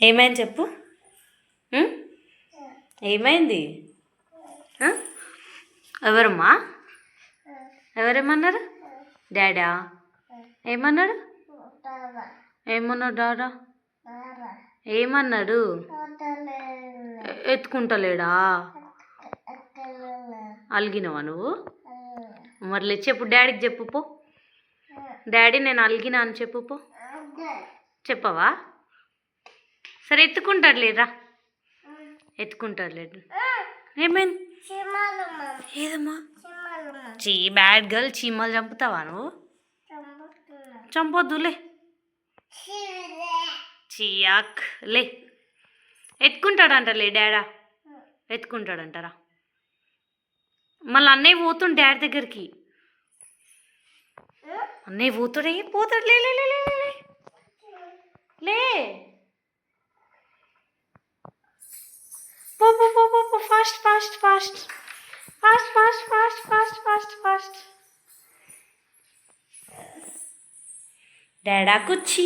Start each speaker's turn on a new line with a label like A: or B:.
A: ఏమైంది చెప్పు. ఏమైంది? ఎవరమ్మా? ఎవరేమన్నారు? డాడా ఏమన్నాడు? ఏమన్నాడు డాడా? ఏమన్నాడు? ఎత్తుకుంటలేడా? అలిగినవా నువ్వు? మరి చెప్పు, డాడీకి చెప్పు పో. డాడీ నేను అలిగినా అని చెప్పు పో. చెప్పవా? సరే ఎత్తుకుంటాడు లేరా, ఎత్తుకుంటాడు లేదు. ఏమైంది? ఏదమ్మా? Bad girl. చీమలు చంపుతావా నువ్వు? చంపొద్దులే. చియాక్ లే. ఎత్తుకుంటాడంటలే డాడా, ఎత్తుకుంటాడంటారా? మళ్ళీ అన్నయ్య పోతుండు డాడీ దగ్గరికి. అన్నయ్య పోతాడే, పోతాడు. లే లే లే లే లే లే. పో పో పో పో పో. Fast fast fast fast fast fast fast fast fast. డాడా కుచ్చి.